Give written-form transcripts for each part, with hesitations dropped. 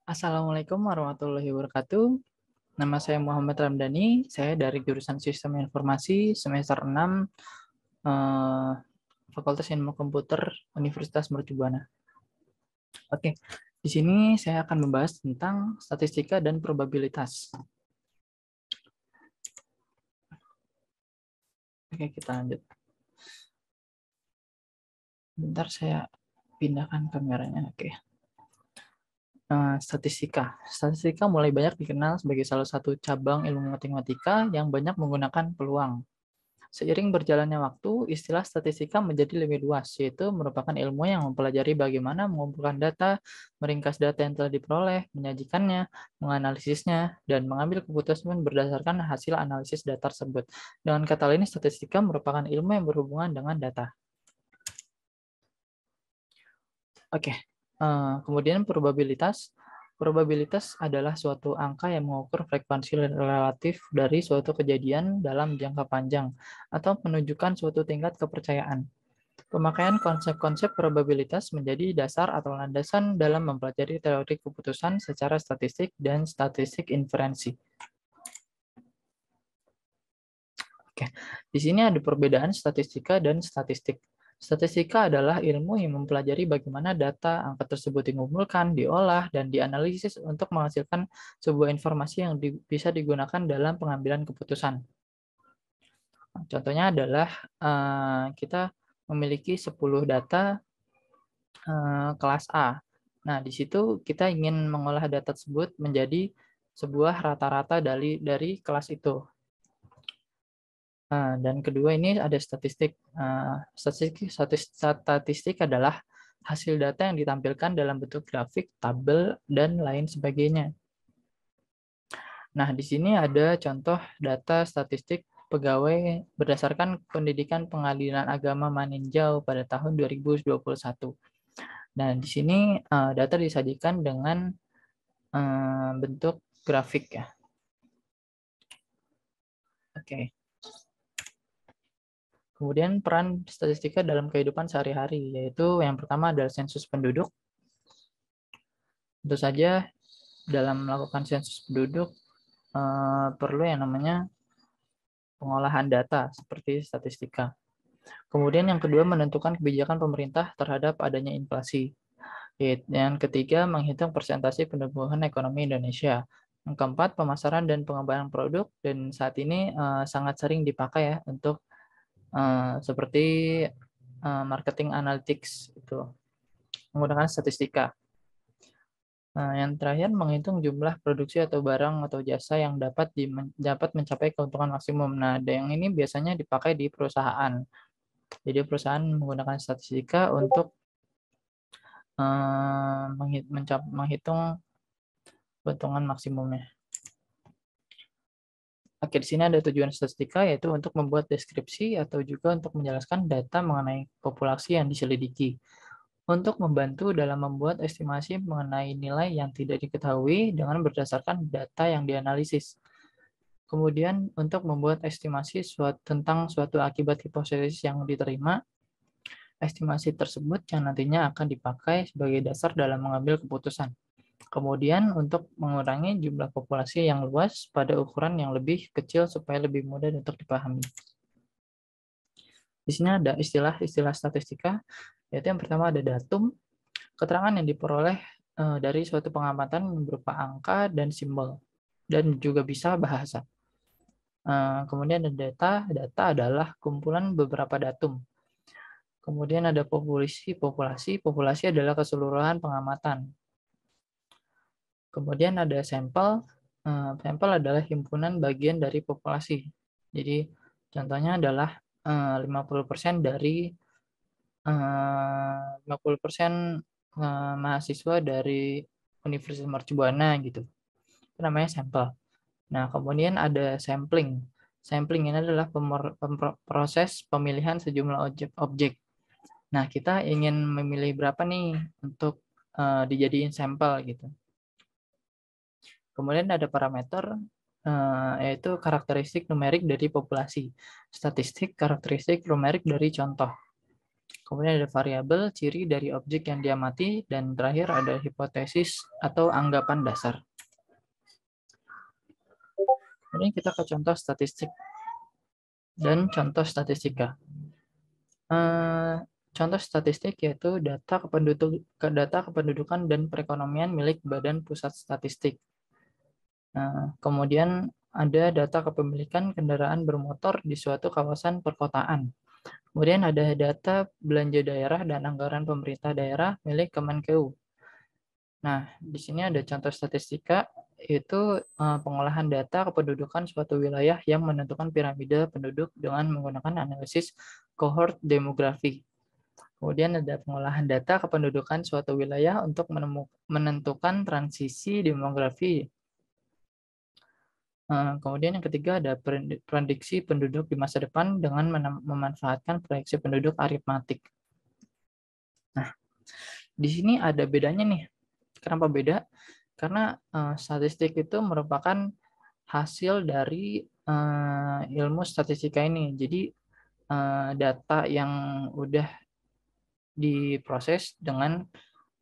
Assalamualaikum warahmatullahi wabarakatuh. Nama saya Muhammad Ramdhani. Saya dari jurusan Sistem Informasi semester 6 eh, Fakultas Ilmu Komputer Universitas Mercu Buana. Oke, di sini saya akan membahas tentang statistika dan probabilitas. Oke, kita lanjut. Bentar saya pindahkan kameranya. Oke. Statistika. Statistika mulai banyak dikenal sebagai salah satu cabang ilmu matematika yang banyak menggunakan peluang. Seiring berjalannya waktu, istilah statistika menjadi lebih luas, yaitu merupakan ilmu yang mempelajari bagaimana mengumpulkan data, meringkas data yang telah diperoleh, menyajikannya, menganalisisnya, dan mengambil keputusan berdasarkan hasil analisis data tersebut. Dengan kata lain, statistika merupakan ilmu yang berhubungan dengan data. Oke, kemudian probabilitas. Probabilitas adalah suatu angka yang mengukur frekuensi relatif dari suatu kejadian dalam jangka panjang atau menunjukkan suatu tingkat kepercayaan. Pemakaian konsep-konsep probabilitas menjadi dasar atau landasan dalam mempelajari teori keputusan secara statistik dan statistik inferensi. Oke, di sini ada perbedaan statistika dan statistik. Statistika adalah ilmu yang mempelajari bagaimana data angka tersebut dikumpulkan, diolah, dan dianalisis untuk menghasilkan sebuah informasi yang bisa digunakan dalam pengambilan keputusan. Contohnya adalah kita memiliki 10 data kelas A. Nah, di situ kita ingin mengolah data tersebut menjadi sebuah rata-rata dari kelas itu. Dan kedua ini ada statistik. Statistik adalah hasil data yang ditampilkan dalam bentuk grafik, tabel, dan lain sebagainya. Nah, di sini ada contoh data statistik pegawai berdasarkan Pendidikan Pengadilan Agama Maninjau pada tahun 2021. Nah, di sini data disajikan dengan bentuk grafik ya. Oke. Kemudian peran statistika dalam kehidupan sehari-hari, yaitu yang pertama adalah sensus penduduk. Tentu saja dalam melakukan sensus penduduk perlu yang namanya pengolahan data seperti statistika. Kemudian yang kedua menentukan kebijakan pemerintah terhadap adanya inflasi. Yang ketiga menghitung persentase pertumbuhan ekonomi Indonesia. Yang keempat pemasaran dan pengembangan produk, dan saat ini sangat sering dipakai ya untuk seperti marketing analytics itu menggunakan statistika. Yang terakhir menghitung jumlah produksi atau barang atau jasa yang dapat mencapai keuntungan maksimum. Nah, yang ini biasanya dipakai di perusahaan. Jadi perusahaan menggunakan statistika untuk menghitung keuntungan maksimumnya. Oke, di sini ada tujuan statistika, yaitu untuk membuat deskripsi atau juga untuk menjelaskan data mengenai populasi yang diselidiki. Untuk membantu dalam membuat estimasi mengenai nilai yang tidak diketahui dengan berdasarkan data yang dianalisis. Kemudian untuk membuat estimasi tentang suatu akibat hipotesis yang diterima, estimasi tersebut yang nantinya akan dipakai sebagai dasar dalam mengambil keputusan. Kemudian untuk mengurangi jumlah populasi yang luas pada ukuran yang lebih kecil supaya lebih mudah untuk dipahami. Di sini ada istilah-istilah statistika, yaitu yang pertama ada datum, keterangan yang diperoleh dari suatu pengamatan yang berupa angka dan simbol, dan juga bisa bahasa. Kemudian ada data, data adalah kumpulan beberapa datum. Kemudian ada populasi adalah keseluruhan pengamatan. Kemudian ada sampel, sampel adalah himpunan bagian dari populasi. Jadi contohnya adalah 50% dari 50% mahasiswa dari Universitas Mercu Buana gitu. Itu namanya sampel. Nah, kemudian ada sampling. Sampling ini adalah proses pemilihan sejumlah objek. Nah, kita ingin memilih berapa nih untuk dijadiin sampel gitu. Kemudian ada parameter, yaitu karakteristik numerik dari populasi. Statistik, karakteristik numerik dari contoh. Kemudian ada variabel, ciri dari objek yang diamati, dan terakhir ada hipotesis atau anggapan dasar. Kemudian kita ke contoh statistik dan contoh statistika. Contoh statistik yaitu data kependudukan dan perekonomian milik Badan Pusat Statistik. Kemudian ada data kepemilikan kendaraan bermotor di suatu kawasan perkotaan. Kemudian ada data belanja daerah dan anggaran pemerintah daerah milik Kemenkeu. Nah, di sini ada contoh statistika, yaitu pengolahan data kependudukan suatu wilayah yang menentukan piramida penduduk dengan menggunakan analisis cohort demografi. Kemudian ada pengolahan data kependudukan suatu wilayah untuk menentukan transisi demografi. Kemudian yang ketiga ada prediksi penduduk di masa depan dengan memanfaatkan proyeksi penduduk aritmatik. Nah, di sini ada bedanya nih. Kenapa beda? Karena statistik itu merupakan hasil dari ilmu statistika ini. Jadi data yang udah diproses dengan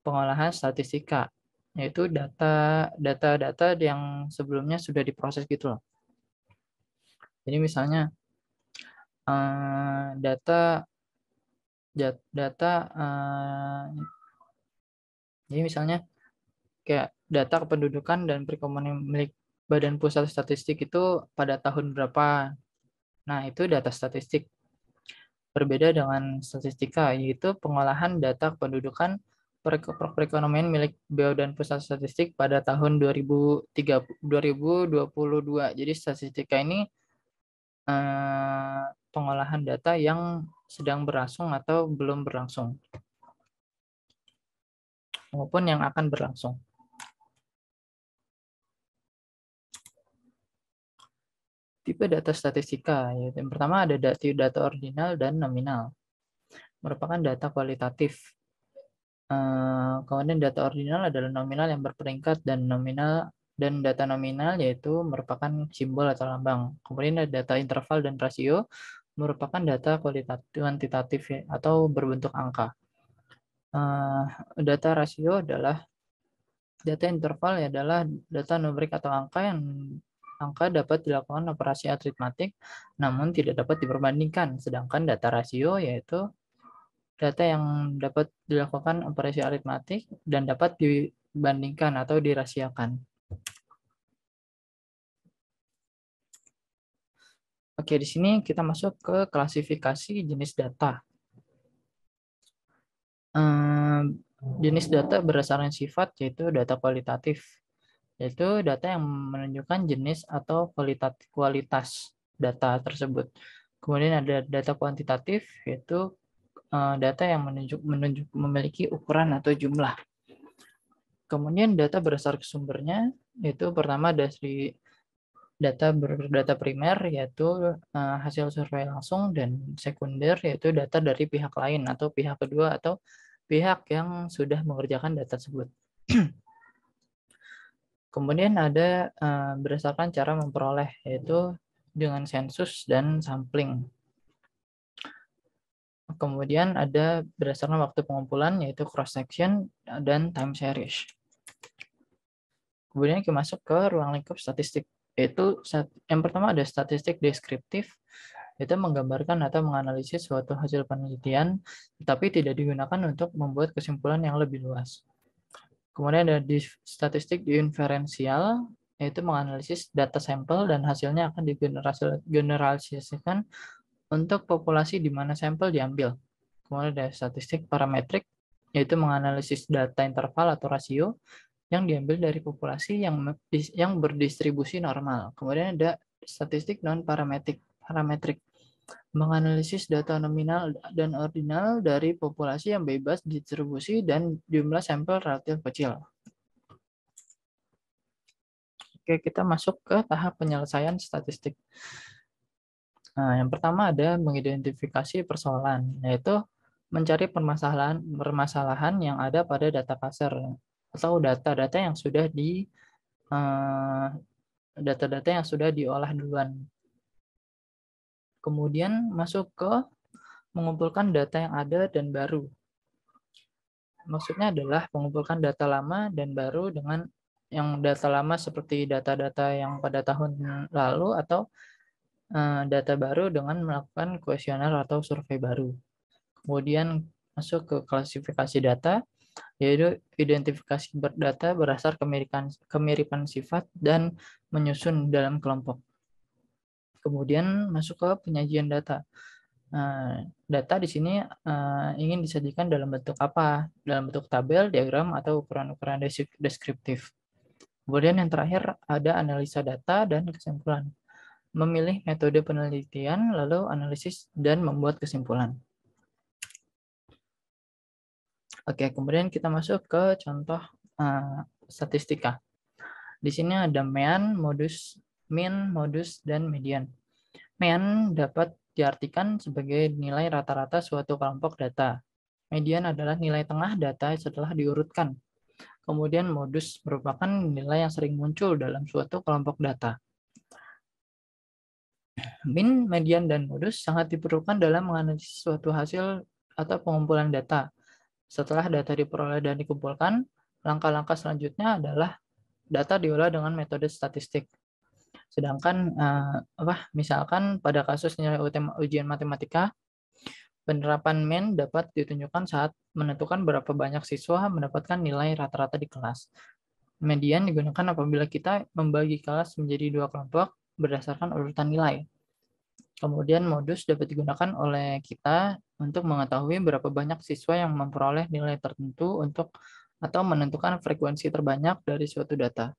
pengolahan statistika, yaitu data-data yang sebelumnya sudah diproses gitu loh. Jadi misalnya data jadi misalnya kayak data kependudukan dan perekonomian milik Badan Pusat Statistik itu pada tahun berapa. Nah, itu data statistik. Berbeda dengan statistika, yaitu pengolahan data kependudukan perekonomian milik Badan Pusat Statistik pada tahun 2022. Jadi statistika ini pengolahan data yang sedang berlangsung atau belum berlangsung, maupun yang akan berlangsung. Tipe data statistika, yaitu yang pertama ada data ordinal dan nominal, merupakan data kualitatif. Kemudian data ordinal adalah nominal yang berperingkat, dan data nominal yaitu merupakan simbol atau lambang. Kemudian ada data interval dan rasio, merupakan data kuantitatif atau berbentuk angka. Data rasio adalah data interval adalah data numerik atau angka dapat dilakukan operasi aritmatik namun tidak dapat diperbandingkan, sedangkan data rasio yaitu data yang dapat dilakukan operasi aritmatik dan dapat dibandingkan atau dirahasiakan. Oke, di sini kita masuk ke klasifikasi jenis data. Jenis data berdasarkan sifat yaitu data kualitatif, yaitu data yang menunjukkan jenis atau kualitas data tersebut. Kemudian ada data kuantitatif, yaitu data yang memiliki ukuran atau jumlah. Kemudian data berdasarkan sumbernya, yaitu pertama dari data primer, yaitu hasil survei langsung, dan sekunder, yaitu data dari pihak lain atau pihak kedua atau pihak yang sudah mengerjakan data tersebut. Kemudian ada berdasarkan cara memperoleh, yaitu dengan sensus dan sampling. Kemudian ada berdasarkan waktu pengumpulan, yaitu cross-section dan time series. Kemudian kita masuk ke ruang lingkup statistik, yaitu yang pertama ada statistik deskriptif, itu menggambarkan atau menganalisis suatu hasil penelitian, tetapi tidak digunakan untuk membuat kesimpulan yang lebih luas. Kemudian ada statistik inferensial, yaitu menganalisis data sampel dan hasilnya akan digeneralisasikan untuk populasi di mana sampel diambil. Kemudian ada statistik parametrik, yaitu menganalisis data interval atau rasio yang diambil dari populasi yang berdistribusi normal. Kemudian ada statistik non-parametrik, menganalisis data nominal dan ordinal dari populasi yang bebas distribusi dan jumlah sampel relatif kecil. Oke, kita masuk ke tahap penyelesaian statistik. Nah, yang pertama ada mengidentifikasi persoalan, yaitu mencari permasalahan yang ada pada data kasar atau data-data yang sudah data-data yang sudah diolah duluan. Kemudian masuk ke mengumpulkan data yang ada dan baru. Maksudnya adalah mengumpulkan data lama dan baru dengan yang data lama seperti data-data yang pada tahun lalu atau data baru dengan melakukan kuesioner atau survei baru. Kemudian masuk ke klasifikasi data, yaitu identifikasi data berdasar kemiripan sifat dan menyusun dalam kelompok. Kemudian masuk ke penyajian data. Data di sini ingin disajikan dalam bentuk apa? Dalam bentuk tabel, diagram, atau ukuran-ukuran deskriptif. Kemudian yang terakhir ada analisa data dan kesimpulan. Memilih metode penelitian, lalu analisis, dan membuat kesimpulan. Oke, kemudian kita masuk ke contoh statistika. Di sini ada mean, modus, mean, modus, dan median. Mean dapat diartikan sebagai nilai rata-rata suatu kelompok data. Median adalah nilai tengah data setelah diurutkan. Kemudian modus merupakan nilai yang sering muncul dalam suatu kelompok data. Mean, median, dan modus sangat diperlukan dalam menganalisis suatu hasil atau pengumpulan data. Setelah data diperoleh dan dikumpulkan, langkah-langkah selanjutnya adalah data diolah dengan metode statistik. Sedangkan misalkan pada kasus nilai ujian matematika, penerapan mean dapat ditunjukkan saat menentukan berapa banyak siswa mendapatkan nilai rata-rata di kelas. Median digunakan apabila kita membagi kelas menjadi dua kelompok berdasarkan urutan nilai. Kemudian modus dapat digunakan oleh kita untuk mengetahui berapa banyak siswa yang memperoleh nilai tertentu atau menentukan frekuensi terbanyak dari suatu data.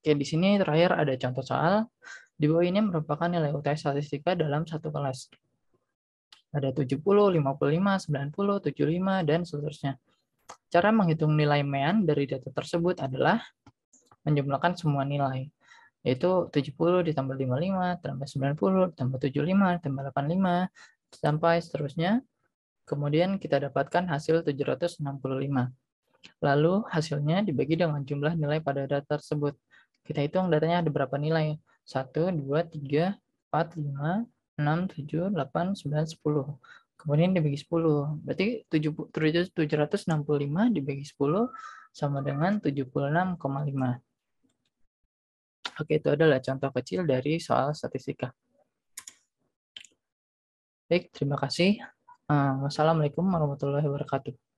Oke, di sini terakhir ada contoh soal. Di bawah ini merupakan nilai UTS statistika dalam satu kelas. Ada 70, 55, 90, 75, dan seterusnya. Cara menghitung nilai mean dari data tersebut adalah menjumlahkan semua nilai, yaitu 70 ditambah 55, tambah 90, tambah 75, tambah 85, sampai seterusnya. Kemudian kita dapatkan hasil 765. Lalu hasilnya dibagi dengan jumlah nilai pada data tersebut. Kita hitung datanya ada berapa nilai. 1, 2, 3, 4, 5, 6, 7, 8, 9, 10. Kemudian dibagi 10. Berarti 765 dibagi 10 sama dengan 76,5. Oke, itu adalah contoh kecil dari soal statistika. Baik, terima kasih. Wassalamualaikum warahmatullahi wabarakatuh.